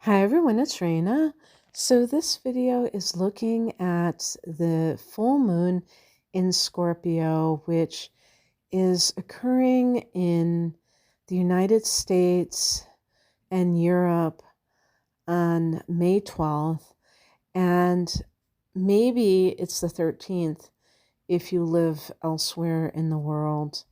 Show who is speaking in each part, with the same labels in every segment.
Speaker 1: Hi everyone, it's Raina. So this video is looking at the full moon in Scorpio, which is occurring in the United States and Europe on May 12th, and maybe it's the 13th if you live elsewhere in the world.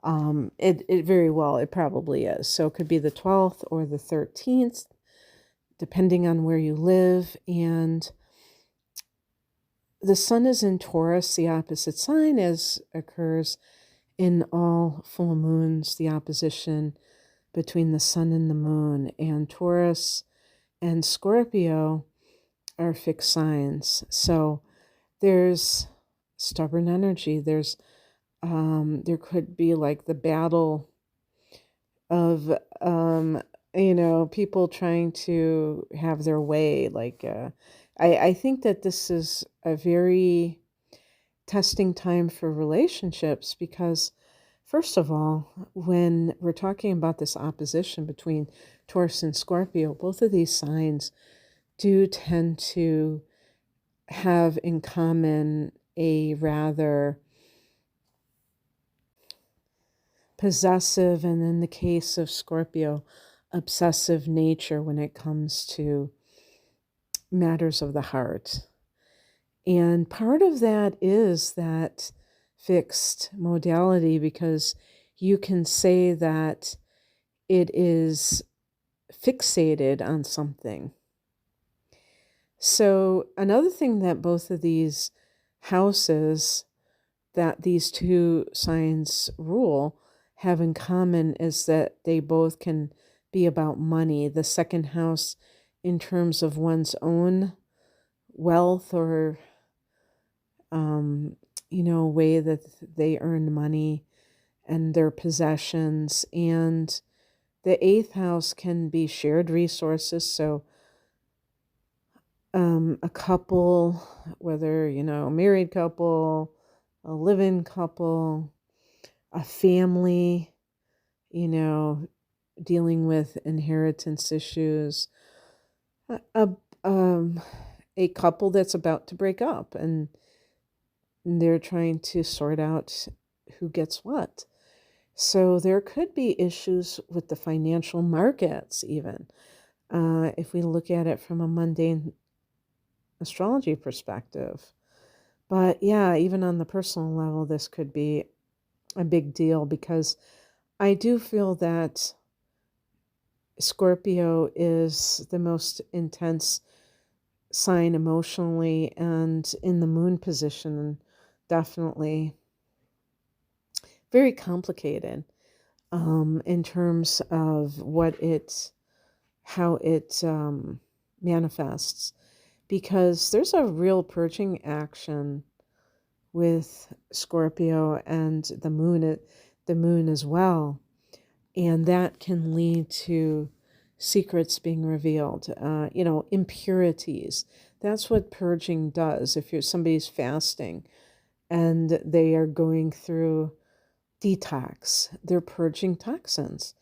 Speaker 1: It very well, it probably is. So it could be the 12th or the 13th, depending on where you live. And the sun is in Taurus, the opposite sign, as occurs in all full moons, the opposition between the sun and the moon. And Taurus and Scorpio are fixed signs. So there's stubborn energy. There could be like the battle of people trying to have their way. I think that this is a very testing time for relationships because, first of all, when we're talking about this opposition between Taurus and Scorpio, both of these signs do tend to have in common a rather possessive, and in the case of Scorpio, obsessive nature when it comes to matters of the heart. And part of that is that fixed modality, because you can say that it is fixated on something. So another thing that both of these houses that these two signs rule have in common is that they both can be about money. The second house, in terms of one's own wealth or way that they earn money and their possessions. And the eighth house can be shared resources. So a couple, whether, a married couple, a live-in couple, a family, dealing with inheritance issues, a, a, um, a couple that's about to break up and they're trying to sort out who gets what. So there could be issues with the financial markets, even if we look at it from a mundane astrology perspective. But yeah, even on the personal level, this could be a big deal because I do feel that Scorpio is the most intense sign emotionally, and in the moon position, definitely very complicated in terms of how it manifests, because there's a real purging action with Scorpio and the moon as well, and that can lead to secrets being revealed, impurities. That's what purging does. If somebody's fasting and they are going through detox, they're purging toxins.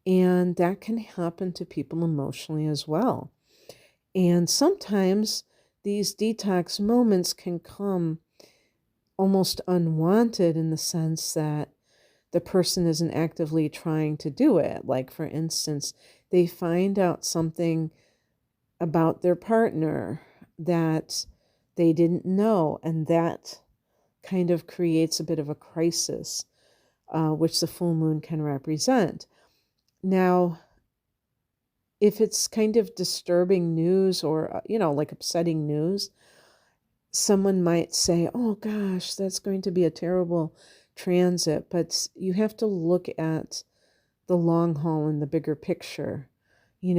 Speaker 1: And that can happen to people emotionally as well. And sometimes these detox moments can come almost unwanted, in the sense that the person isn't actively trying to do it. Like, for instance, they find out something about their partner that they didn't know, and that kind of creates a bit of a crisis, which the full moon can represent. Now, if it's kind of disturbing news or, like upsetting news, someone might say, oh gosh, that's going to be a terrible transit. But you have to look at the long haul and the bigger picture. You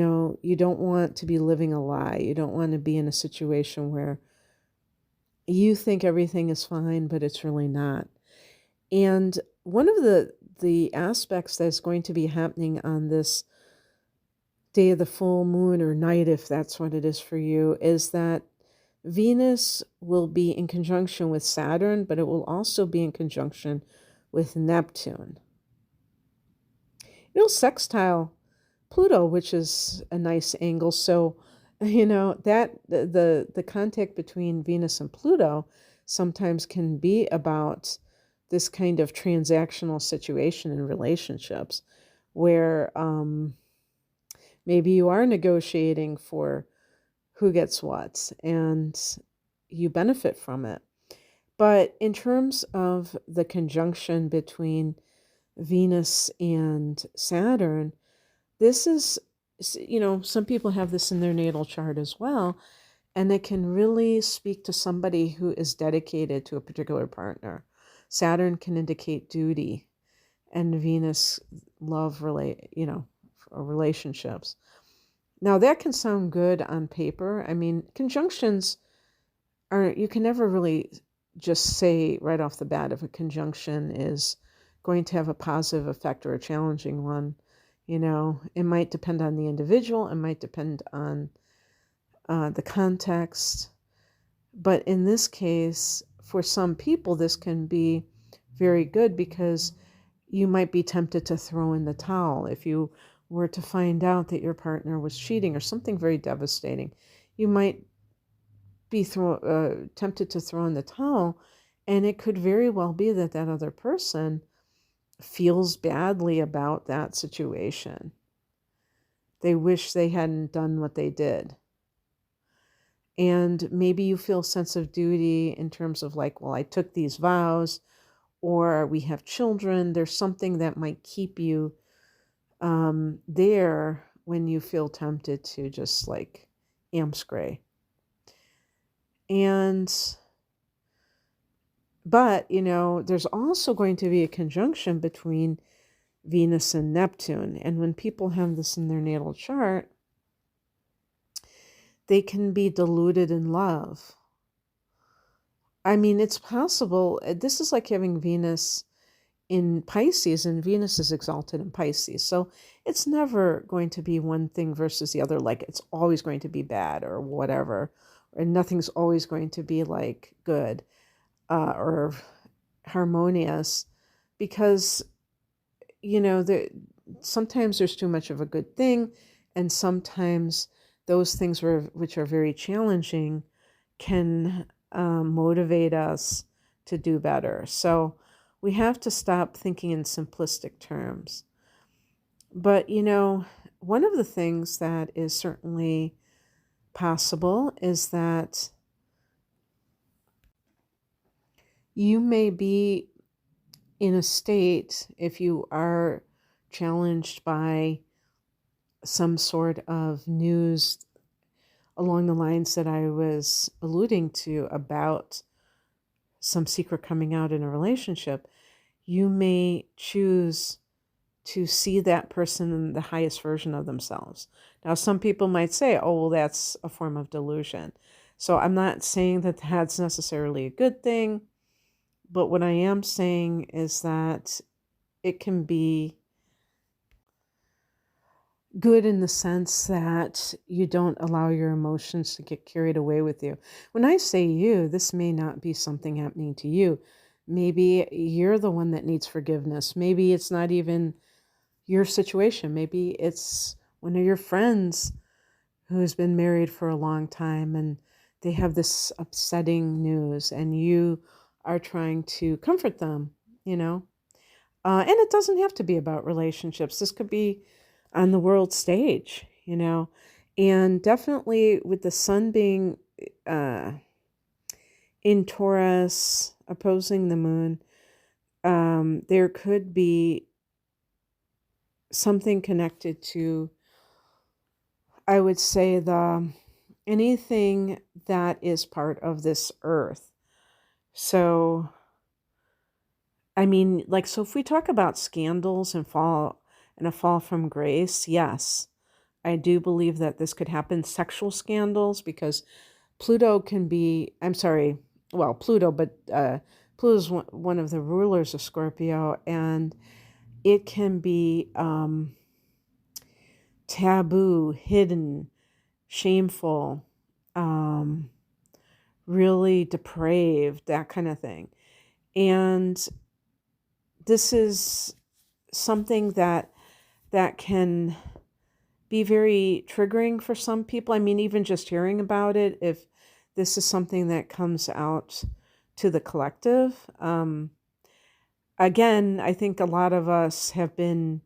Speaker 1: don't want to be living a lie. You don't want to be in a situation where you think everything is fine, but it's really not. And one of the aspects that's going to be happening on this day of the full moon, or night, if that's what it is for you, is that Venus will be in conjunction with Saturn, but it will also be in conjunction with Neptune. Sextile Pluto, which is a nice angle. So, that the contact between Venus and Pluto sometimes can be about this kind of transactional situation in relationships where maybe you are negotiating for who gets what and you benefit from it. But in terms of the conjunction between Venus and Saturn, this is, some people have this in their natal chart as well, and it can really speak to somebody who is dedicated to a particular partner. Saturn can indicate duty, and Venus love relationships. Now that can sound good on paper. I mean, conjunctions are, you can never really just say right off the bat if a conjunction is going to have a positive effect or a challenging one. It might depend on the individual, it might depend on the context. But in this case, for some people, this can be very good because you might be tempted to throw in the towel. If you were to find out that your partner was cheating or something very devastating, you might be tempted to throw in the towel. And it could very well be that that other person feels badly about that situation. They wish they hadn't done what they did. And maybe you feel a sense of duty in terms of like, well, I took these vows, or we have children. There's something that might keep you there when you feel tempted to just like amscray. But, there's also going to be a conjunction between Venus and Neptune. And when people have this in their natal chart, they can be deluded in love. I mean, it's possible. This is like having Venus in Pisces, and Venus is exalted in Pisces. So it's never going to be one thing versus the other. Like it's always going to be bad or whatever, and nothing's always going to be like good or harmonious, because sometimes there's too much of a good thing, and sometimes those things which are very challenging can motivate us to do better. So we have to stop thinking in simplistic terms. But one of the things that is certainly possible is that you may be in a state, if you are challenged by some sort of news along the lines that I was alluding to about some secret coming out in a relationship, you may choose to see that person in the highest version of themselves. Now, some people might say, oh, well, that's a form of delusion. So I'm not saying that that's necessarily a good thing, but what I am saying is that it can be good in the sense that you don't allow your emotions to get carried away with you. When I say you, this may not be something happening to you. Maybe you're the one that needs forgiveness. Maybe it's not even your situation. Maybe it's one of your friends who's been married for a long time and they have this upsetting news and you are trying to comfort them, and it doesn't have to be about relationships. This could be on the world stage, and definitely with the sun being in Taurus opposing the moon, there could be something connected to, I would say, anything that is part of this earth. So, I mean, so if we talk about scandals and a fall from grace, yes, I do believe that this could happen. Sexual scandals, because Pluto can be, Pluto, but Pluto is one of the rulers of Scorpio, and it can be taboo, hidden, shameful, really depraved, that kind of thing. And this is something that can be very triggering for some people. I mean, even just hearing about it, if this is something that comes out to the collective. Again, I think a lot of us have been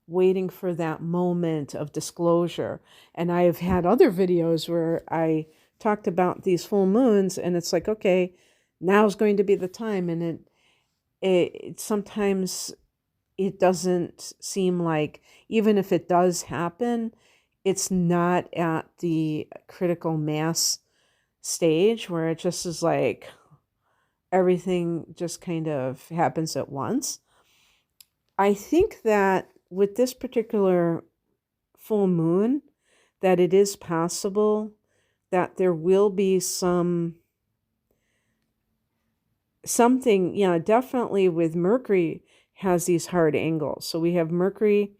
Speaker 1: waiting for that moment of disclosure. And I have had other videos where I talked about these full moons, and it's like, okay, now's going to be the time. And it sometimes it doesn't seem like, even if it does happen, it's not at the critical mass stage where it just is like everything just kind of happens at once. I think that with this particular full moon, that it is possible that there will be something, yeah, definitely with Mercury has these hard angles. So we have Mercury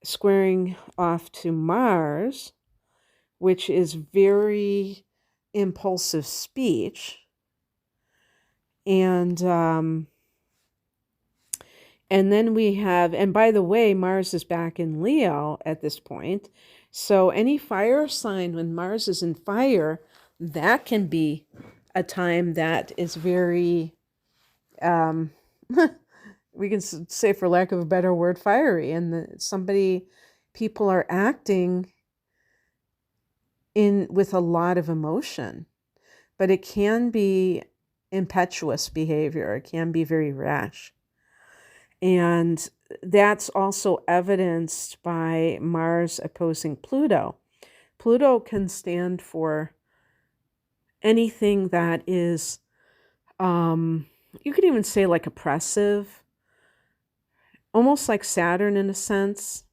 Speaker 1: squaring off to Mars, which is very impulsive speech. And then we have, and by the way, Mars is back in Leo at this point. So any fire sign, when Mars is in fire, that can be a time that is very, we can say, for lack of a better word, fiery. And people are acting with a lot of emotion. But it can be impetuous behavior. It can be very rash. And that's also evidenced by Mars opposing Pluto. Pluto can stand for anything that is, you could even say like oppressive, almost like Saturn in a sense,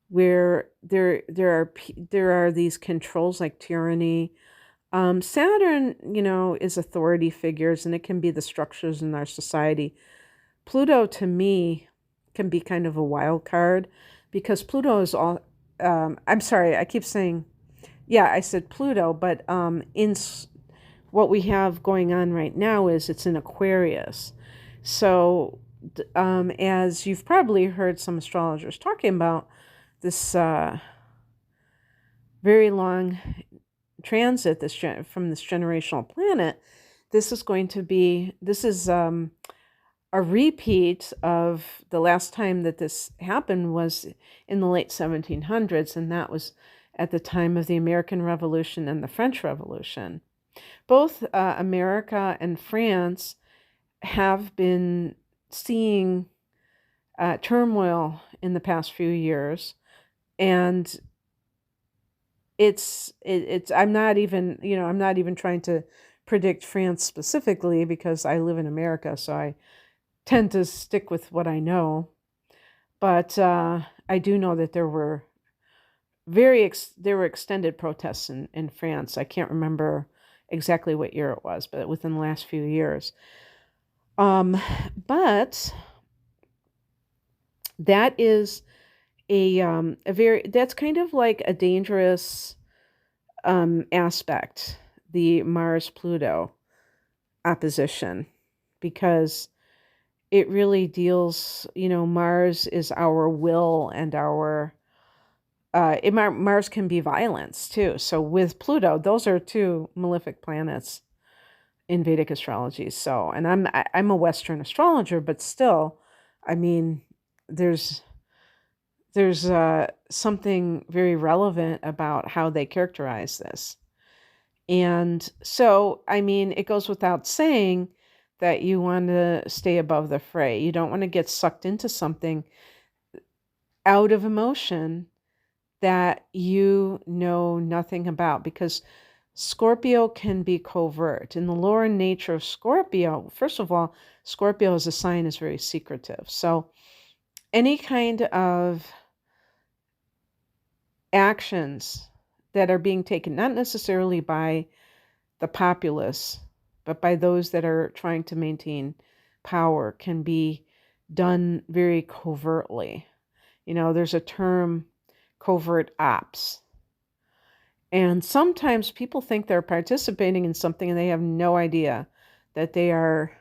Speaker 1: where there are these controls like tyranny. Saturn, is authority figures, and it can be the structures in our society. Pluto, to me, can be kind of a wild card, because Pluto is all, I'm sorry, I keep saying, yeah, I said Pluto, but what we have going on right now is it's in Aquarius. So as you've probably heard some astrologers talking about, this very long transit from this generational planet, this is a repeat of the last time that this happened was in the late 1700s, and that was at the time of the American Revolution and the French Revolution. Both America and France have been seeing turmoil in the past few years, and I'm not even trying to predict France specifically, because I live in America, so I tend to stick with what I know. But I do know that there were extended protests in France. I can't remember exactly what year it was, but within the last few years. But that is that's kind of like a dangerous aspect, the Mars-Pluto opposition, because it really deals, Mars is our will and our, Mars can be violence too. So with Pluto, those are two malefic planets in Vedic astrology. So, and I'm a Western astrologer, but still, I mean, there's something very relevant about how they characterize this. And so, I mean, it goes without saying that you want to stay above the fray. You don't want to get sucked into something out of emotion that you know nothing about, because Scorpio can be covert. In the lore and nature of Scorpio, first of all, Scorpio as a sign is very secretive. So any kind of actions that are being taken, not necessarily by the populace, but by those that are trying to maintain power, can be done very covertly. There's a term, covert ops. And sometimes people think they're participating in something and they have no idea that they are,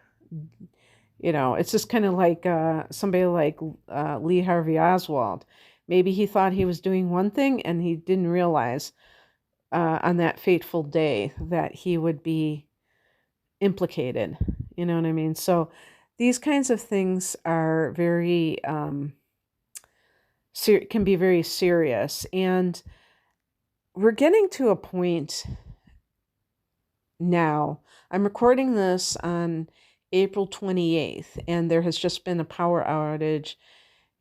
Speaker 1: it's just kind of like somebody like Lee Harvey Oswald. Maybe he thought he was doing one thing and he didn't realize on that fateful day that he would be implicated. You know what I mean? So these kinds of things are very, can be very serious. And we're getting to a point now. I'm recording this on April 28th, and there has just been a power outage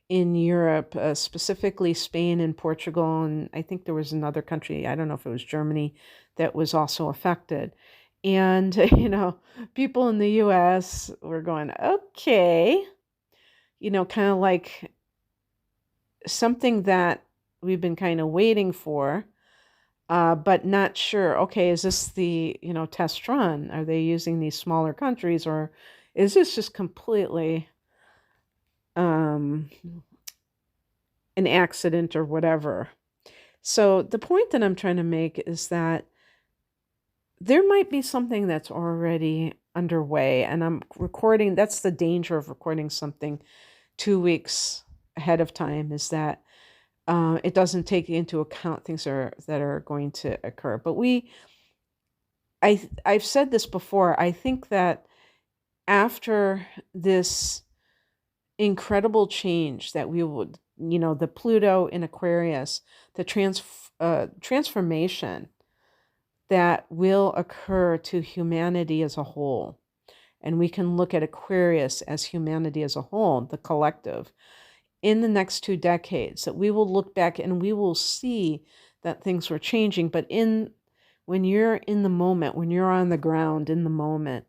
Speaker 1: in Europe, specifically Spain and Portugal, and I think there was another country, I don't know if it was Germany, that was also affected. And, people in the US were going, okay, kind of like something that we've been kind of waiting for, but not sure. Okay, is this the, test run? Are they using these smaller countries, or is this just completely um, an accident or whatever? So the point that I'm trying to make is that there might be something that's already underway, and I'm recording. That's the danger of recording something 2 weeks ahead of time, is that it doesn't take into account things that are going to occur. But I've said this before. I think that after this incredible change that we would, the Pluto in Aquarius, the transformation that will occur to humanity as a whole. And we can look at Aquarius as humanity as a whole, the collective, in the next 2 decades, that we will look back and we will see that things were changing. But when you're in the moment, when you're on the ground in the moment,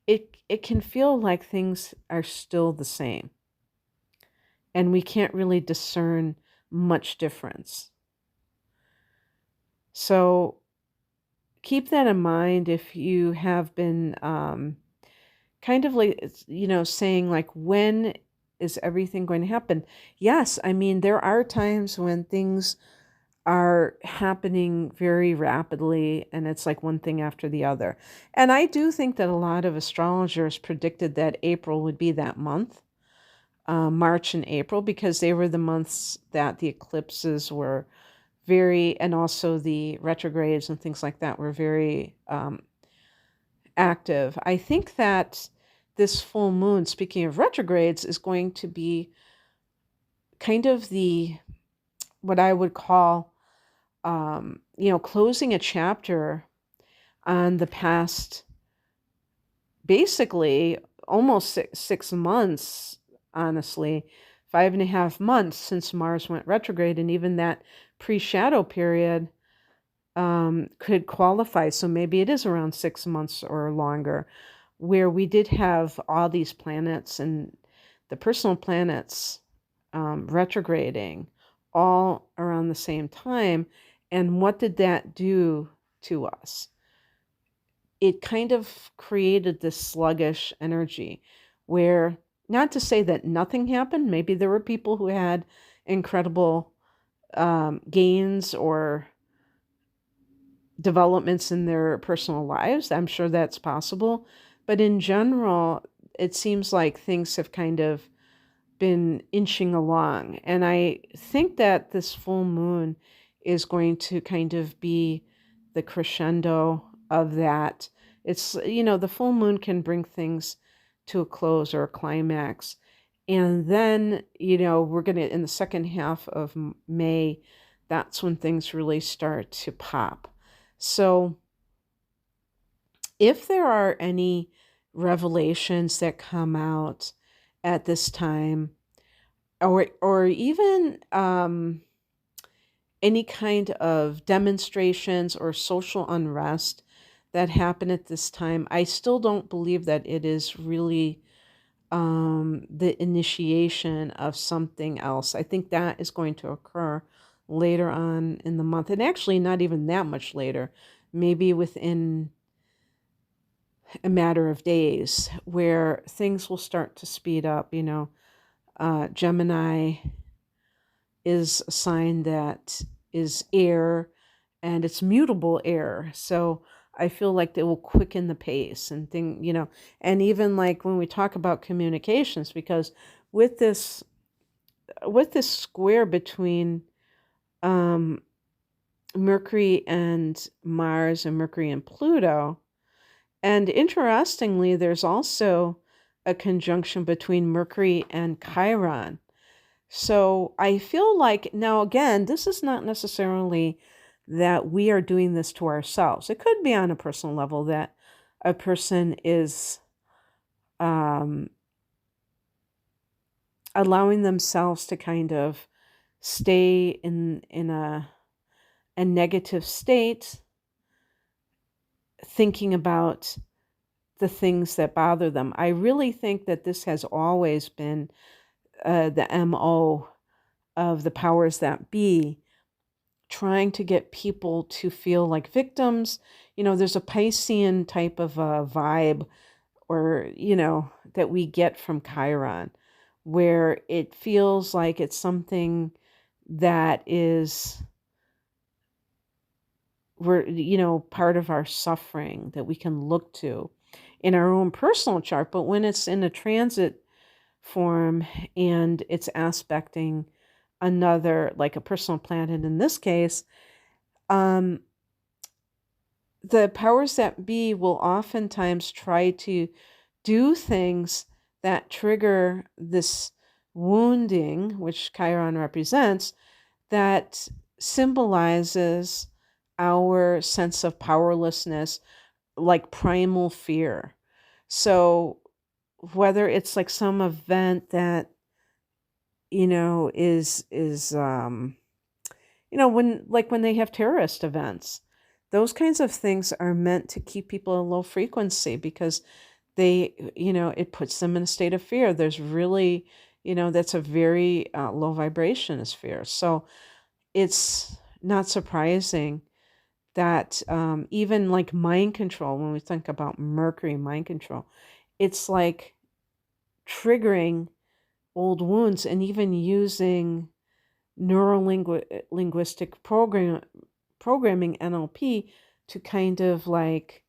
Speaker 1: it can feel like things are still the same. And we can't really discern much difference. So keep that in mind if you have been kind of like, saying like, when is everything going to happen? Yes, I mean, there are times when things are happening very rapidly and it's like one thing after the other. And I do think that a lot of astrologers predicted that April would be that month, March and April, because they were the months that the eclipses were and also the retrogrades and things like that were very active. I think that this full moon, speaking of retrogrades, is going to be kind of what I would call, closing a chapter on the past, basically almost 6 months, honestly, 5.5 months since Mars went retrograde, and even that pre-shadow period could qualify. So maybe it is around 6 months or longer, where we did have all these planets and the personal planets retrograding all around the same time. And what did that do to us? It kind of created this sluggish energy where, not to say that nothing happened, maybe there were people who had incredible gains or developments in their personal lives. I'm sure that's possible. But in general, it seems like things have kind of been inching along. And I think that this full moon is going to kind of be the crescendo of that. It's, the full moon can bring things to a close or a climax. And then, we're going to, in the second half of May, that's when things really start to pop. So if there are any revelations that come out at this time, or even any kind of demonstrations or social unrest that happen at this time, I still don't believe that it is really the initiation of something else. I think that is going to occur later on in the month, and actually not even that much later, maybe within a matter of days, where things will start to speed up. Gemini is a sign that is air, and it's mutable air. So I feel like they will quicken the pace and and even like when we talk about communications, because with this with this square between um, Mercury and Mars and Mercury and Pluto. And interestingly, there's also a conjunction between Mercury and Chiron. So I feel like, now again, this is not necessarily that we are doing this to ourselves. It could be on a personal level that a person is um, allowing themselves to kind of stay in a negative state, thinking about the things that bother them. I really think that this has always been the MO of the powers that be, trying to get people to feel like victims. There's a Piscean type of vibe, or, that we get from Chiron, where it feels like it's something that is, part of our suffering that we can look to in our own personal chart. But when it's in a transit form and it's aspecting another, like a personal planet in this case, the powers that be will oftentimes try to do things that trigger this wounding, which Chiron represents, that symbolizes our sense of powerlessness, like primal fear. So whether it's like some event that, is when they have terrorist events, those kinds of things are meant to keep people at low frequency, because it puts them in a state of fear. There's really, that's a very low vibration is fear. So it's not surprising that even like mind control, when we think about Mercury mind control, it's like triggering old wounds, and even using neuro-linguistic programming, NLP, to kind of like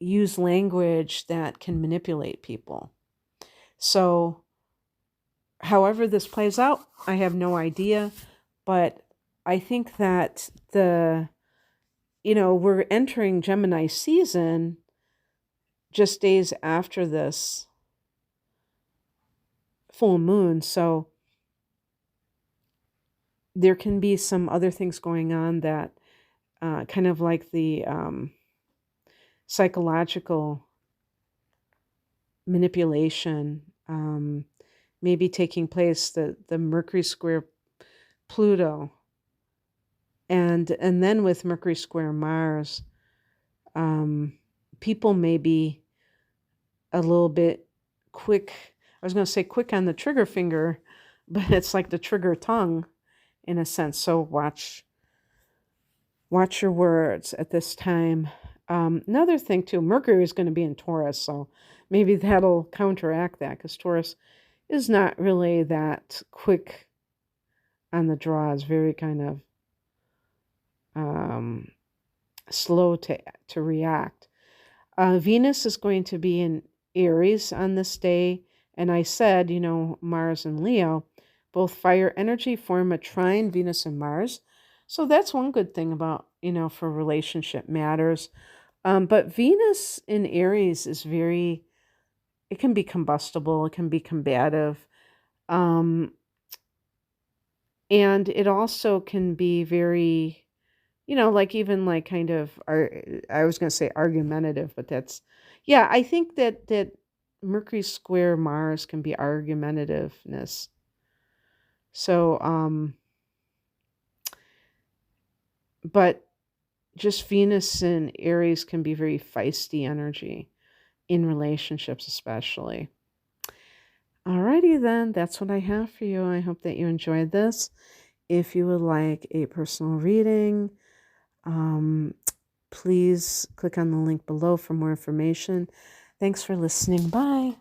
Speaker 1: use language that can manipulate people. So however this plays out, I have no idea, but I think that we're entering Gemini season just days after this full moon. So there can be some other things going on that kind of like the psychological manipulation maybe taking place, the Mercury square Pluto, and then with Mercury square Mars, people may be a little bit quick. I was going to say quick on the trigger finger, but it's like the trigger tongue in a sense. So watch your words at this time. Another thing too, Mercury is going to be in Taurus, so maybe that'll counteract that, because Taurus is not really that quick on the draw. It's very kind of slow to react. Venus is going to be in Aries on this day, and I said, Mars and Leo, both fire energy, form a trine, Venus and Mars. So that's one good thing about, for relationship matters. But Venus in Aries is it can be combustible, it can be combative. And it also can be very, like even like kind of, I was going to say argumentative, but I think that Mercury square Mars can be argumentativeness. So, but just Venus and Aries can be very feisty energy in relationships, especially. Alrighty then, that's what I have for you. I hope that you enjoyed this. If you would like a personal reading, please click on the link below for more information. Thanks for listening. Bye.